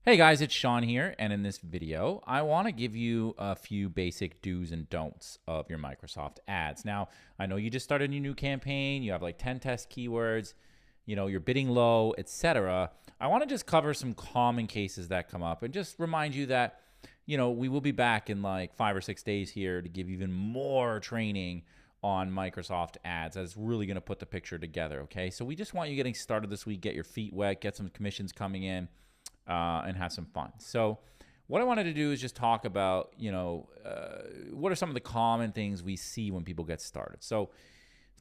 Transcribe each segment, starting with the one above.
Hey guys, it's Sean here, and in this video, I want to give you a few basic do's and don'ts of your Microsoft ads. Now, I know you just started a new campaign, you have like 10 test keywords, you're bidding low, etc. I want to just cover some common cases that come up and just remind you that, we will be back in like 5 or 6 days here to give even more training on Microsoft ads. That's really going to put the picture together, okay? So we just want you getting started this week, get your feet wet, get some commissions coming in. And have some fun. So what I wanted to do is just talk about, what are some of the common things we see when people get started. So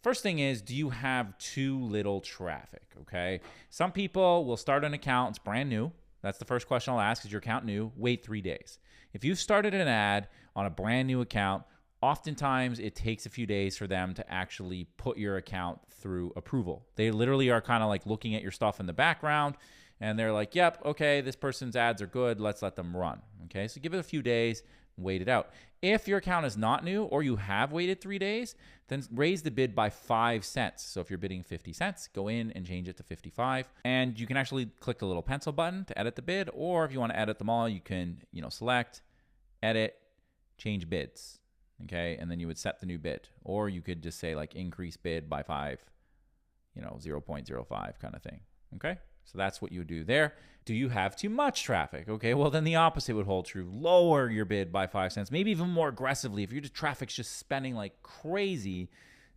first thing is, do you have too little traffic? Okay. Some people will start an account, it's brand new. That's the first question I'll ask. Is your account new? Wait 3 days. If you've started an ad on a brand new account, oftentimes it takes a few days for them to actually put your account through approval. They literally are kind of like looking at your stuff in the background, and they're like, yep, okay, this person's ads are good, let's let them run. Okay, so give it a few days, wait it out. If your account is not new or you have waited 3 days, then raise the bid by 5 cents. So if you're bidding 50 cents, go in and change it to 55. And you can actually click the little pencil button to edit the bid, or if you want to edit them all, you can, select, edit, change bids. Okay, and then you would set the new bid. Or you could just say like increase bid by 5, 0.05 kind of thing. Okay? So that's what you would do there. Do you have too much traffic? Okay, well then the opposite would hold true. Lower your bid by 5 cents, maybe even more aggressively. If your traffic's just spending like crazy,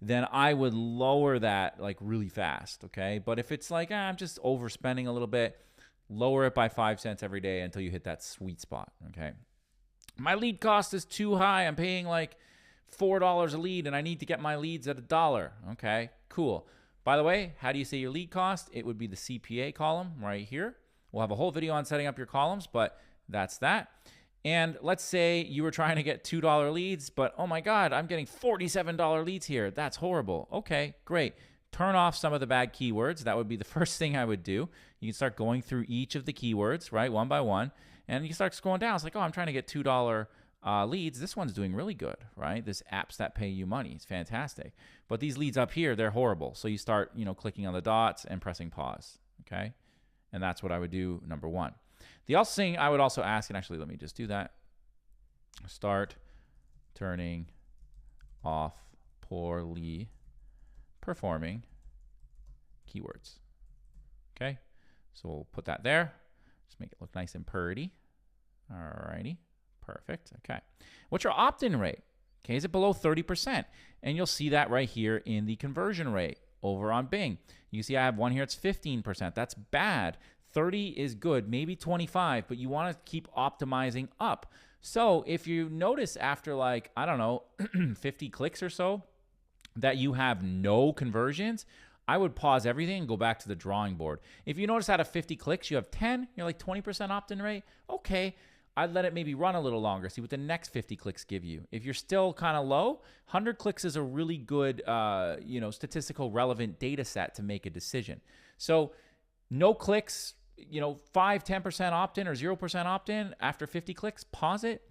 then I would lower that like really fast, okay? But if it's like, I'm just overspending a little bit, lower it by 5 cents every day until you hit that sweet spot, okay? My lead cost is too high. I'm paying like $4 a lead and I need to get my leads at $1. Okay, cool. By the way, how do you say your lead cost? It would be the CPA column right here. We'll have a whole video on setting up your columns, but that's that. And let's say you were trying to get $2 leads, but oh my God, I'm getting $47 leads here. That's horrible. Okay, great. Turn off some of the bad keywords. That would be the first thing I would do. You can start going through each of the keywords, right, one by one, and you start scrolling down. It's like, oh, I'm trying to get $2 leads. This one's doing really good, right? This apps that pay you money is fantastic. But these leads up here, they're horrible. So you start, clicking on the dots and pressing pause, okay? And that's what I would do, number one. The other thing I would also ask, and actually let me just do that. Start turning off poorly performing keywords, okay? So we'll put that there. Just make it look nice and purdy. All righty. Perfect. Okay. What's your opt-in rate? Okay, is it below 30%? And you'll see that right here in the conversion rate over on Bing. You see I have one here, it's 15%. That's bad. 30 is good, maybe 25, but you want to keep optimizing up. So if you notice after like, I don't know, 50 clicks or so that you have no conversions, I would pause everything and go back to the drawing board. If you notice out of 50 clicks, you have 10, you're like 20% opt-in rate, okay. I'd let it maybe run a little longer, see what the next 50 clicks give you. If you're still kind of low, 100 clicks is a really good, statistical relevant data set to make a decision. So no clicks, 5, 10% opt-in or 0% opt-in after 50 clicks, pause it.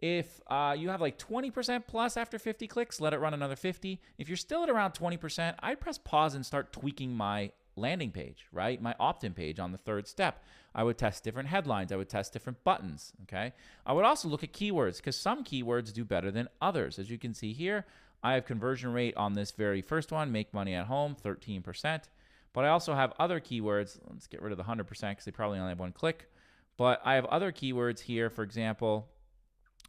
If you have like 20% plus after 50 clicks, let it run another 50. If you're still at around 20%, I'd press pause and start tweaking my landing page, right? My opt-in page on the third step. I would test different headlines. I would test different buttons, okay? I would also look at keywords because some keywords do better than others. As you can see here, I have conversion rate on this very first one, make money at home, 13%. But I also have other keywords. Let's get rid of the 100% because they probably only have one click. But I have other keywords here, for example,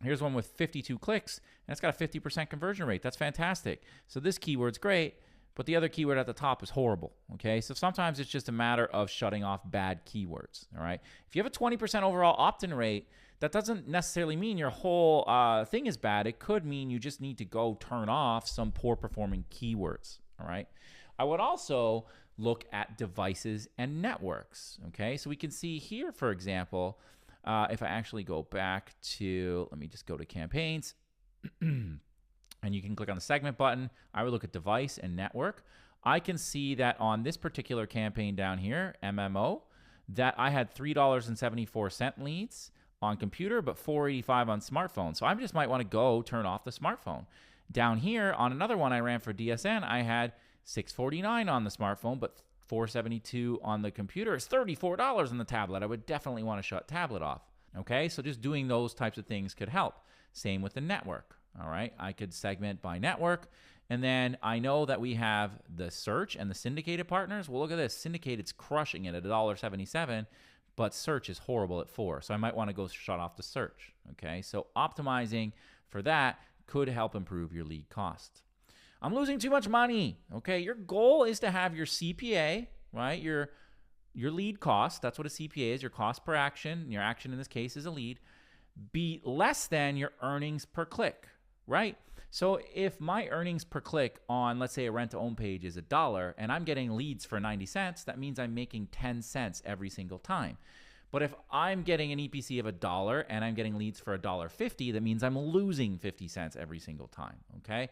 here's one with 52 clicks, and it's got a 50% conversion rate. That's fantastic. So this keyword's great, but the other keyword at the top is horrible, okay? So sometimes it's just a matter of shutting off bad keywords, all right? If you have a 20% overall opt-in rate, that doesn't necessarily mean your whole thing is bad. It could mean you just need to go turn off some poor performing keywords, all right? I would also look at devices and networks, okay? So we can see here, for example, if I actually go back to, let me just go to campaigns, and you can click on the segment button. I would look at device and network. I can see that on this particular campaign down here, MMO, that I had $3.74 leads on computer, but $4.85 on smartphone. So I just might want to go turn off the smartphone. Down here on another one I ran for DSN, I had $6.49 on the smartphone, but $4.72 on the computer is $34 on the tablet. I would definitely want to shut tablet off. Okay, so just doing those types of things could help. Same with the network. All right, I could segment by network. And then I know that we have the search and the syndicated partners. Well, look at this. Syndicated's crushing it at $1.77, but search is horrible at $4. So I might want to go shut off the search. Okay, so optimizing for that could help improve your lead cost. I'm losing too much money. Okay, your goal is to have your CPA, right? Your lead cost, that's what a CPA is, your cost per action. Your action in this case is a lead, be less than your earnings per click, right? So if my earnings per click on, let's say, a rent-to-own page is $1 and I'm getting leads for 90 cents, that means I'm making 10 cents every single time. But if I'm getting an EPC of $1 and I'm getting leads for $1.50, that means I'm losing 50 cents every single time, okay?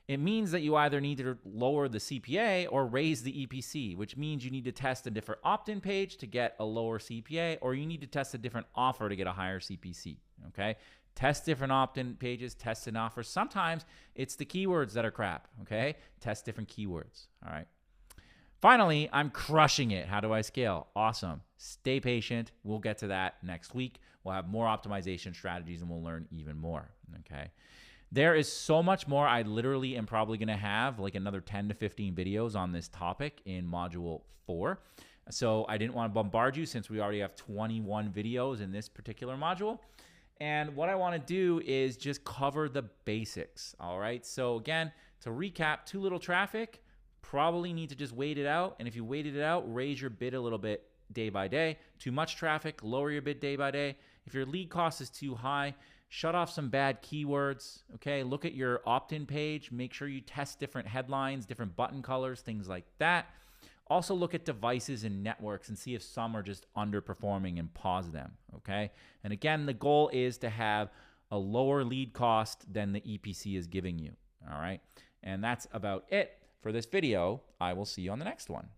It means that you either need to lower the CPA or raise the EPC, which means you need to test a different opt-in page to get a lower CPA, or you need to test a different offer to get a higher CPC, okay? Test different opt-in pages, test an offer. Sometimes it's the keywords that are crap, okay? Test different keywords, all right? Finally, I'm crushing it. How do I scale? Awesome. Stay patient. We'll get to that next week. We'll have more optimization strategies and we'll learn even more, okay? There is so much more. I literally am probably going to have like another 10 to 15 videos on this topic in Module 4. So I didn't want to bombard you since we already have 21 videos in this particular module. And what I want to do is just cover the basics, all right? So again, to recap, too little traffic, probably need to just wait it out. And if you waited it out, raise your bid a little bit day by day. Too much traffic, lower your bid day by day. If your lead cost is too high, shut off some bad keywords, okay? Look at your opt-in page. Make sure you test different headlines, different button colors, things like that. Also look at devices and networks and see if some are just underperforming and pause them, okay? And again, the goal is to have a lower lead cost than the EPC is giving you, all right? And that's about it for this video. I will see you on the next one.